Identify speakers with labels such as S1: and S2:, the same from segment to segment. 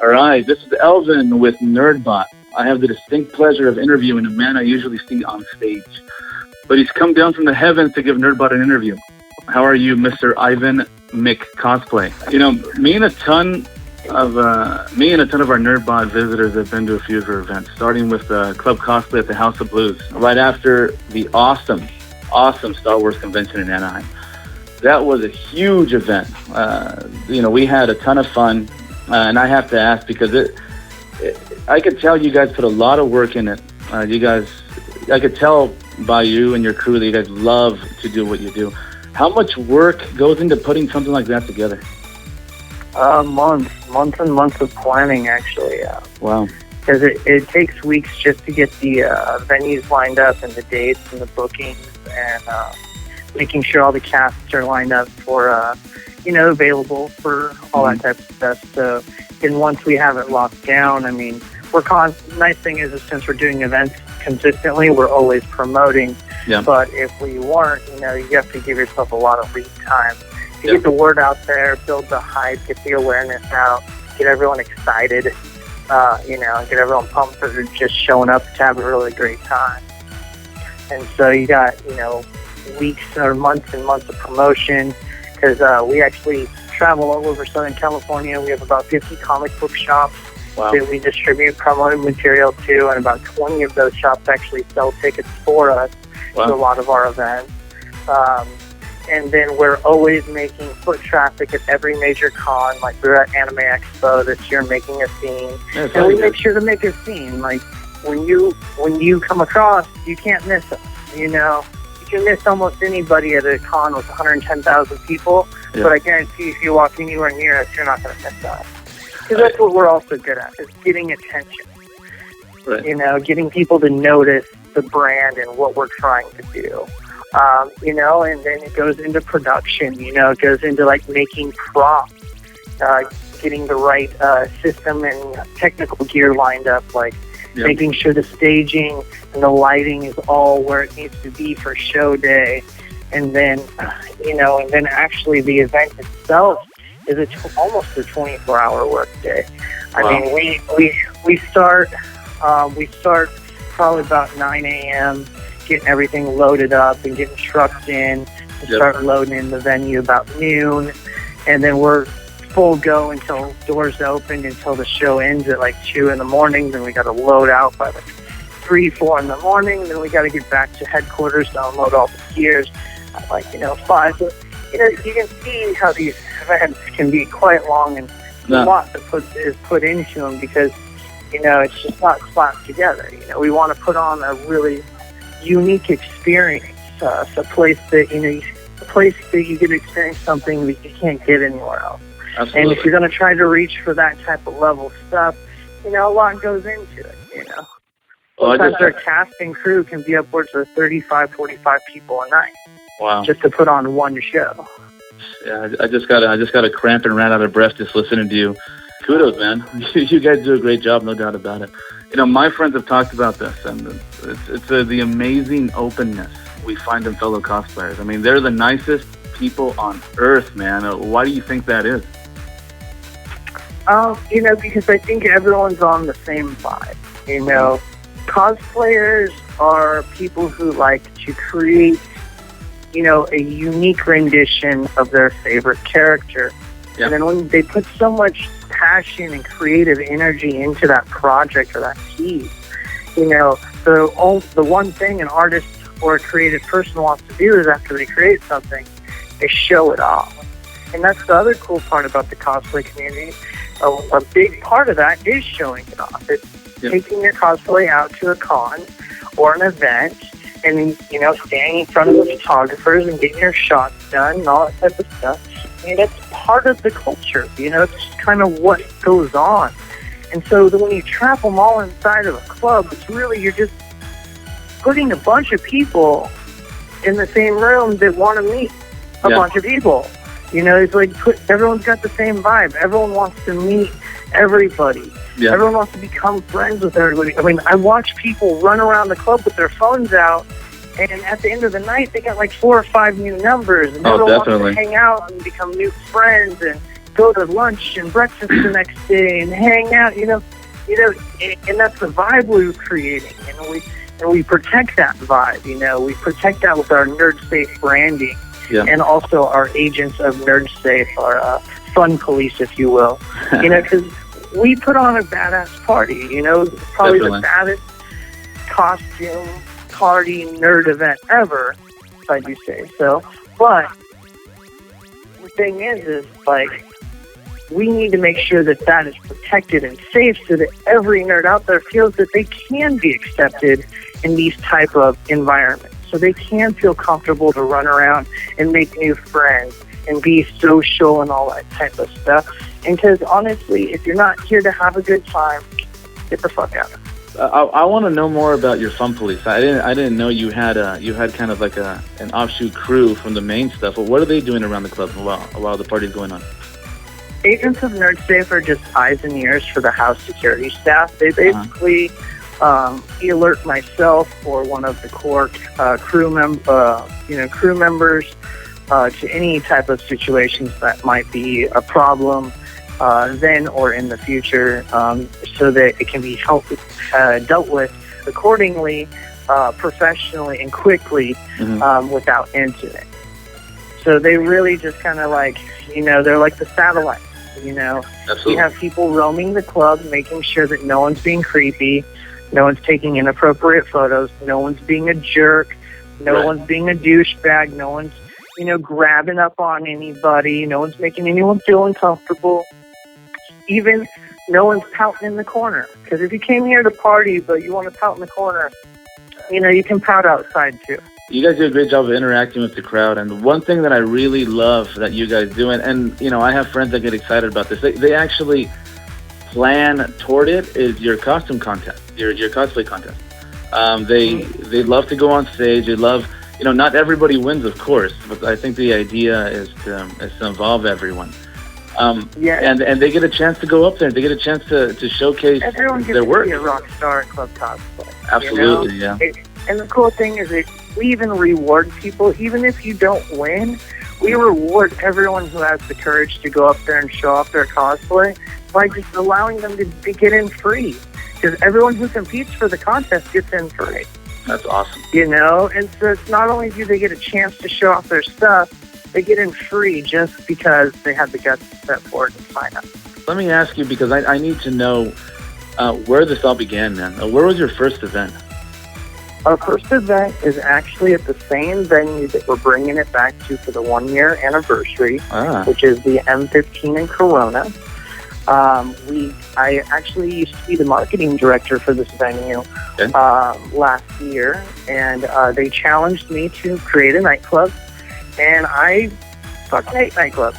S1: All right, this is Elvin with Nerdbot. I have the distinct pleasure of interviewing a man I usually see on stage, but he's come down from the heavens to give Nerdbot an interview. How are you, Mr. Ivan McCosplay? You know, me and a ton of our Nerdbot visitors have been to a few of your events, starting with Club Cosplay at the House of Blues, right after the awesome Star Wars convention in Anaheim. That was a huge event. We had a ton of fun, and I have to ask because I could tell you guys put a lot of work in it. I could tell by you and your crew that you guys love to do what you do. How much work goes into putting something like that together?
S2: Months and months of planning, actually.
S1: Wow.
S2: Because it takes weeks just to get the venues lined up and the dates and the bookings and making sure all the casts are lined up for, available for all that type of stuff. So, and once we have it locked down, I mean, nice thing is since we're doing events consistently, we're always promoting.
S1: Yeah.
S2: But if we weren't, you have to give yourself a lot of lead time to get the word out there, build the hype, get the awareness out, get everyone excited, and get everyone pumped for just showing up to have a really great time. And so you got, weeks or months and months of promotion because we actually travel all over Southern California. We have about 50 comic book shops that we distribute promoted material to, and about 20 of those shops actually sell tickets for us to a lot of our events. And then we're always making foot traffic at every major con. Like we were at Anime Expo this year making a scene. Yeah, and we make sure to make a scene. Like when you come across, you can't miss us. You can miss almost anybody at a con with 110,000 people, but I guarantee if you walk anywhere near us, you're not going to miss us. Because that's what we're also good at, is getting attention. Right. Getting people to notice the brand and what we're trying to do. And then it goes into production, it goes into like making props, getting the right system and technical gear lined up, like making sure the staging and the lighting is all where it needs to be for show day. And then, actually the event itself is almost a 24-hour work day. I mean, we start probably about 9 a.m., getting everything loaded up and getting trucks in and start loading in the venue about noon. And then we're full go until doors open until the show ends at like 2 in the morning. Then we got to load out by like 3, 4 in the morning. Then we got to get back to headquarters to unload all the gears at 5. So, you can see how these events can be quite long and a lot is put into them because, it's just not slapped together. We want to put on a really unique experience, a place that you can experience something that you can't get anywhere else. Absolutely. And if you're going to try to reach for that type of level stuff, a lot goes into it. Sometimes our cast and crew can be upwards of 35, 45 people a night.
S1: Wow! Just
S2: to put on one show.
S1: Yeah, I just got a cramp and ran out of breath just listening to you. Kudos, man. You guys do a great job, no doubt about it. My friends have talked about this, and it's the amazing openness we find in fellow cosplayers. I mean, they're the nicest people on earth, man. Why do you think that is?
S2: Because I think everyone's on the same vibe. Cosplayers are people who like to create, a unique rendition of their favorite character. And then when they put so much passion and creative energy into that project or that piece, the one thing an artist or a creative person wants to do is after they create something, they show it off. And that's the other cool part about the cosplay community. A big part of that is showing it off. It's taking your cosplay out to a con or an event and, standing in front of the photographers and getting your shots done and all that type of stuff. And that's part of the culture, it's just kind of what goes on. And so when you trap them all inside of a club, it's really, you're just putting a bunch of people in the same room that want to meet a bunch of people. It's like everyone's got the same vibe. Everyone wants to meet everybody. Yeah. Everyone wants to become friends with everybody. I mean, I watch people run around the club with their phones out, and at the end of the night, they got like 4 or 5 new numbers, and everyone wants to hang out and become new friends and go to lunch and breakfast the next day and hang out, and that's the vibe we were creating, and we protect that vibe, we protect that with our Nerd Safe branding, and also our agents of Nerd Safe, our fun police, if you will, because we put on a badass party, probably
S1: Definitely.
S2: the baddest costume party nerd event ever, if I do say so. But the thing is like, we need to make sure that that is protected and safe so that every nerd out there feels that they can be accepted in these type of environments. So they can feel comfortable to run around and make new friends and be social and all that type of stuff. And because honestly, if you're not here to have a good time, get the fuck out.
S1: I want to know more about your fun police. I didn't know you had kind of like an offshoot crew from the main stuff. But what are they doing around the club while the party's going on?
S2: Agents of Nerd Safe are just eyes and ears for the house security staff. They basically alert myself or one of the core crew members to any type of situations that might be a problem then or in the future, so that it can be dealt with accordingly, professionally and quickly, without incident. So they really just kind of like, they're like the satellites.
S1: Absolutely.
S2: We have people roaming the club, making sure that no one's being creepy, no one's taking inappropriate photos, no one's being a jerk, no one's being a douchebag, no one's, grabbing up on anybody, no one's making anyone feel uncomfortable. Even no one's pouting in the corner. Because if you came here to party, but you want to pout in the corner, you can pout outside too.
S1: You guys do a great job of interacting with the crowd, and one thing that I really love that you guys do, and I have friends that get excited about this. They actually plan toward it. Is your costume contest, your cosplay contest. They love to go on stage. They love, not everybody wins, of course, but I think the idea is to involve everyone. And they get a chance to go up there. They get a chance to showcase
S2: everyone gets
S1: their work.
S2: To be a rock star at Club Cosplay.
S1: Absolutely, yeah.
S2: And the cool thing is that we even reward people, even if you don't win. We reward everyone who has the courage to go up there and show off their cosplay by just allowing them to get in free. Because everyone who competes for the contest gets in free.
S1: That's awesome.
S2: And so it's not only do they get a chance to show off their stuff, they get in free just because they have the guts to step forward and sign up.
S1: Let me ask you, because I need to know where this all began, man. Where was your first event?
S2: Our first event is actually at the same venue that we're bringing it back to for the 1-year anniversary, which is the M15 in Corona. I actually used to be the marketing director for this venue last year, and they challenged me to create a nightclub, and I fucking hate nightclubs.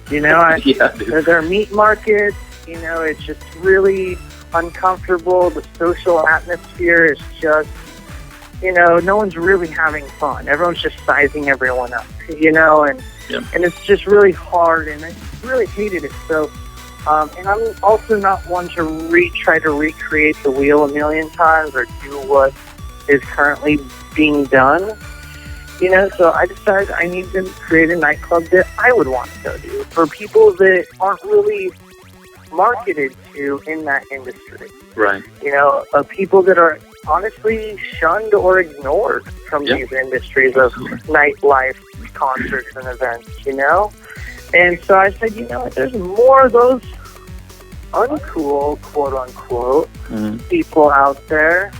S2: They're meat markets. It's just really uncomfortable. The social atmosphere is just, no one's really having fun. Everyone's just sizing everyone up, and it's just really hard, and I really hated it. So, and I'm also not one to try to recreate the wheel a million times or do what is currently being done. So I decided I need to create a nightclub that I would want to go to for people that aren't really marketed to in that industry.
S1: Right.
S2: People that are honestly shunned or ignored from these industries of nightlife, concerts, and events, And so I said, there's more of those uncool, quote-unquote, people out there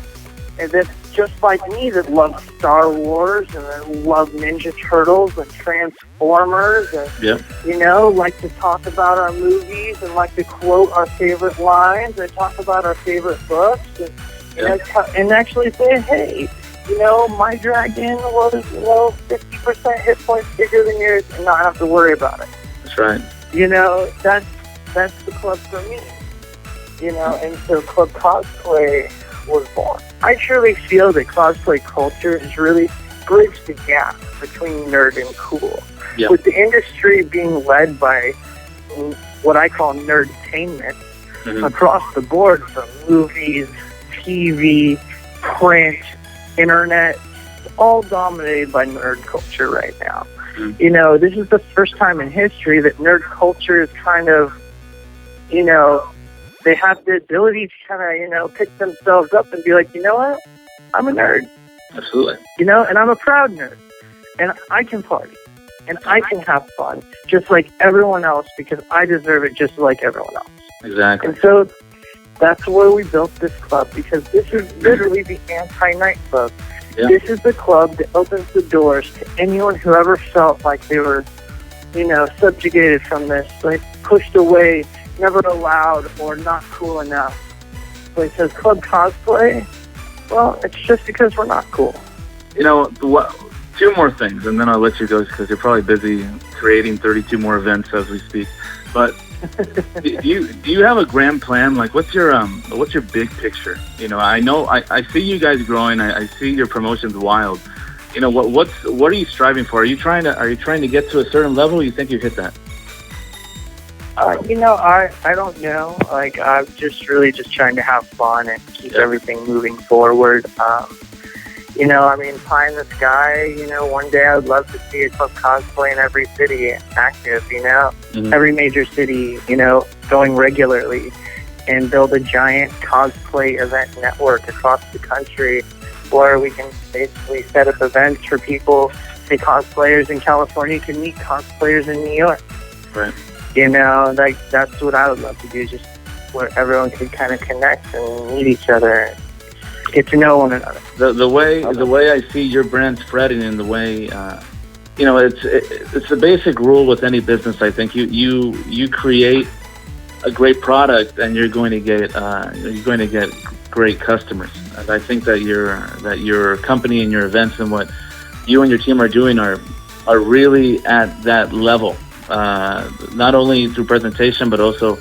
S2: that's just like me that love Star Wars and that love Ninja Turtles and Transformers and, like to talk about our movies and like to quote our favorite lines and talk about our favorite books and, and actually say, hey, my dragon was, 50% hit points bigger than yours and not have to worry about it.
S1: That's right.
S2: That's the club for me. And so Club Cosplay was born. I truly feel that cosplay culture has really bridged the gap between nerd and cool.
S1: Yeah.
S2: With the industry being led by what I call nerdtainment across the board, from movies, TV, print, internet, all dominated by nerd culture right now. You know, this is the first time in history that nerd culture is kind of, you know, they have the ability to kind of, you know, pick themselves up and be like, you know what, I'm a nerd.
S1: Absolutely.
S2: You know, and I'm a proud nerd. And I can party. And I can have fun just like everyone else because I deserve it just like everyone else.
S1: Exactly.
S2: And so that's where we built this club, because this is literally the anti-nightclub. Yeah. This is the club that opens the doors to anyone who ever felt like they were, you know, subjugated from this, like pushed away, never allowed, or not cool enough. So it says Club Cosplay. Well, it's just because we're not cool.
S1: You know, two more things, and then I'll let you go because you're probably busy creating 32 more events as we speak. But do you have a grand plan? Like, what's your big picture? You know, I see you guys growing. I see your promotions wild. You know, what are you striving for? Are you trying to get to a certain level? Or you think you hit that?
S2: You know, I don't know. Like, I'm just really just trying to have fun and keep everything moving forward. You know, I mean, pie in the sky, you know, one day I would love to see a Club Cosplay in every city active, you know, every major city, you know, going regularly, and build a giant cosplay event network across the country where we can basically set up events for people. Say cosplayers in California can meet cosplayers in New York.
S1: Right.
S2: You know, like, that's what I would love to do, just where everyone can kind of connect and meet each other. Get to know one another.
S1: The way I see your brand spreading, and the way you know, it's the basic rule with any business. I think you create a great product, and you're going to get great customers. And I think that your company and your events and what you and your team are doing are really at that level. Not only through presentation, but also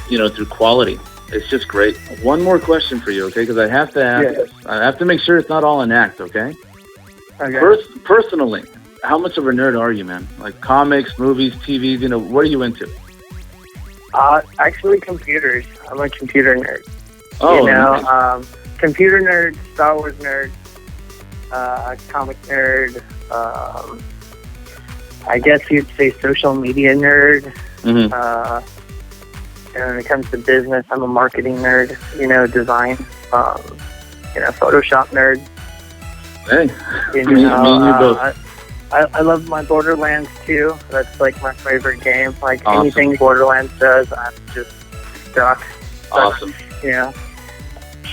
S1: you know, through quality. It's just great. One more question for you, okay? Because I have to ask. Yes. I have to make sure it's not all an act, okay? Okay. Personally, how much of a nerd are you, man? Like comics, movies, TVs, you know, what are you into?
S2: Actually, computers. I'm a computer nerd.
S1: Oh,
S2: you know,
S1: nice.
S2: Computer nerd, Star Wars nerd, comic nerd. I guess you'd say social media nerd. And when it comes to business, I'm a marketing nerd, you know, design, you know, Photoshop nerd.
S1: Hey,
S2: you know, I love my Borderlands too. That's like my favorite game. Like anything Borderlands does, I'm just stuck.
S1: Awesome.
S2: You know,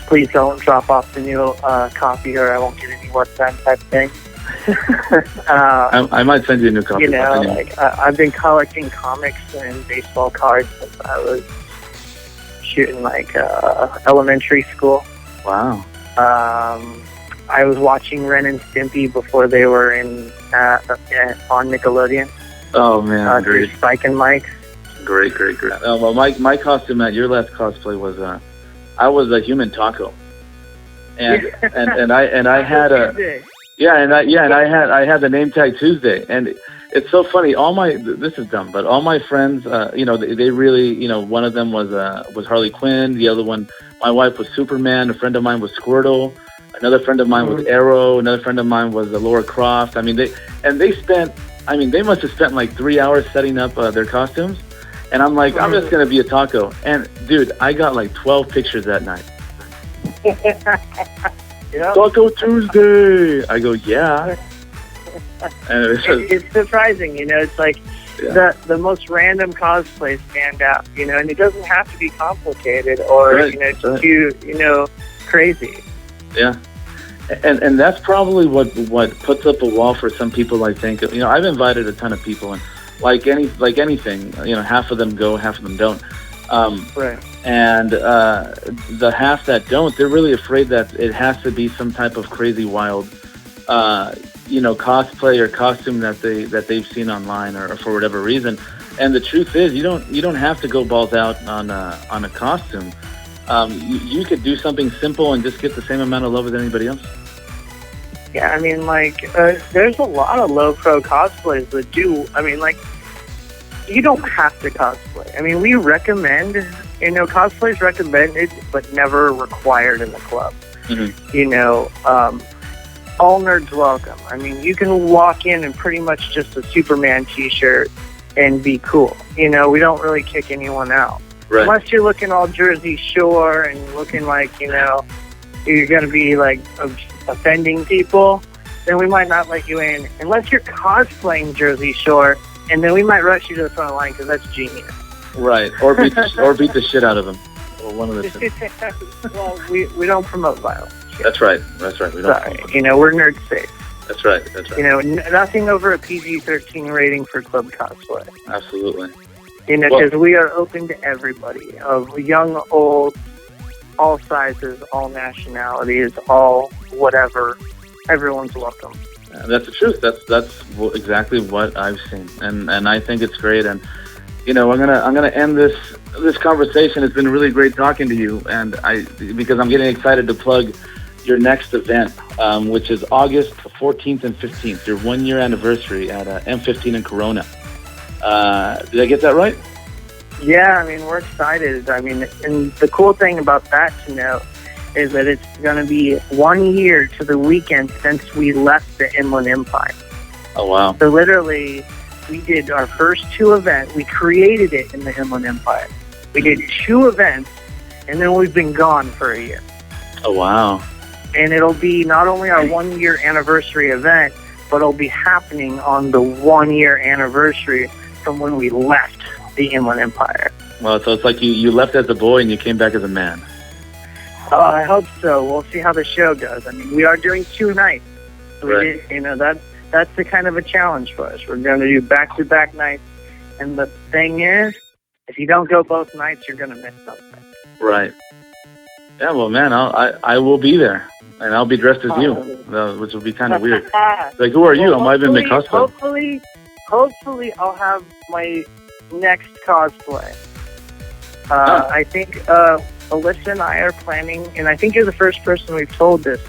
S2: please don't drop off the new copy or I won't get any work done type thing.
S1: I might send you a new copy.
S2: You know, like I've been collecting comics and baseball cards since I was shooting like elementary school.
S1: Wow.
S2: I was watching Ren and Stimpy before they were on Nickelodeon.
S1: Oh man, great.
S2: Spike and Mike.
S1: Great. Well, my costume at your last cosplay was I was a human taco, and I had a. Yeah, and I had the name tag Tuesday, and it's so funny. This is dumb, but all my friends, you know, they really, you know, one of them was Harley Quinn, the other one, my wife was Superman, a friend of mine was Squirtle, another friend of mine was Arrow, another friend of mine was Laura Croft. I mean, they must have spent like 3 hours setting up their costumes, and I'm like, I'm just gonna be a taco, and dude, I got like 12 pictures that night. Yep. Taco Tuesday. I go, yeah. And
S2: it's surprising, you know. It's like the most random cosplays stand out, you know, and it doesn't have to be complicated or you know too, you know, crazy.
S1: Yeah, and that's probably what puts up a wall for some people. I think, you know, I've invited a ton of people, and like anything, you know, half of them go, half of them don't.
S2: Right.
S1: And the half that don't, they're really afraid that it has to be some type of crazy, wild, you know, cosplay or costume that they've seen online or for whatever reason. And the truth is, you don't have to go balls out on a costume. You could do something simple and just get the same amount of love as anybody else.
S2: Yeah, I mean, like, there's a lot of low pro cosplays that do. I mean, like, you don't have to cosplay. I mean, we recommend, you know, cosplay's recommended, but never required in the club. You know, all nerds welcome. I mean, you can walk in pretty much just a Superman t-shirt and be cool. You know, we don't really kick anyone out.
S1: Right.
S2: Unless you're looking all Jersey Shore and looking like, you know, you're going to be like offending people, then we might not let you in. Unless you're cosplaying Jersey Shore, and then we might rush you to the front line because that's genius.
S1: Right. Or beat the shit out of him. Or one of the two.
S2: Well, we don't promote violence.
S1: That's right. That's right. We don't.
S2: Sorry. You know, we're nerd safe.
S1: That's right. That's right.
S2: You know, nothing over a PG-13 rating for Club Cosplay.
S1: Absolutely.
S2: You know, because we are open to everybody, of young, old, all sizes, all nationalities, all whatever. Everyone's welcome.
S1: That's the truth. That's exactly what I've seen, and I think it's great. And you know, I'm gonna end this conversation. It's been really great talking to you, and because I'm getting excited to plug your next event, which is August 14th and 15th, your 1-year anniversary at M15 in Corona. Did I get that right?
S2: Yeah, I mean, we're excited. I mean, and the cool thing about that to know is that it's going to be 1 year to the weekend since we left the Inland Empire.
S1: Oh, wow.
S2: So literally, we did our first 2 events. We created it in the Inland Empire. We did 2 events, and then we've been gone for a year.
S1: Oh, wow.
S2: And it'll be not only our 1-year anniversary event, but it'll be happening on the 1-year anniversary from when we left the Inland Empire.
S1: Well, so it's like you left as a boy and you came back as a man.
S2: I hope so. We'll see how the show goes. I mean, we are doing 2 nights. So
S1: Right.
S2: you know, that's the kind of a challenge for us. We're going to do back-to-back nights. And the thing is, if you don't go both nights, you're going to miss something.
S1: Right. Yeah, well, man, I will be there. And I'll be dressed as you, which will be kind of weird. Like, who are you?
S2: Well,
S1: I'm Ivan McCosplay.
S2: Hopefully, I'll have my next cosplay. I think Alyssa and I are planning, and I think you're the first person we've told this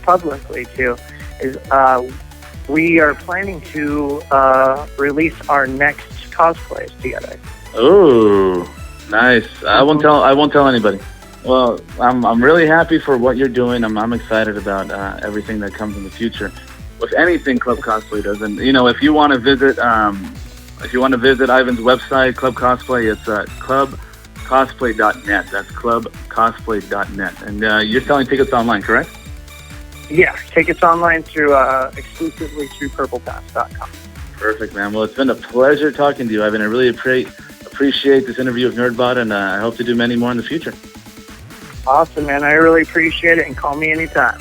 S2: publicly to, is we are planning to release our next cosplays together.
S1: Oh, nice. I won't tell anybody. Well, I'm really happy for what you're doing. I'm excited about everything that comes in the future. With anything Club Cosplay does, and you know, if you want to visit Ivan's website, Club Cosplay, it's clubcosplay.net. That's clubcosplay.net. And you're selling tickets online, correct?
S2: Yeah, tickets online through exclusively through purplepass.com.
S1: Perfect, man. Well, it's been a pleasure talking to you, Ivan. I really appreciate this interview with Nerdbot, and I hope to do many more in the future.
S2: Awesome, man. I really appreciate it, and call me anytime.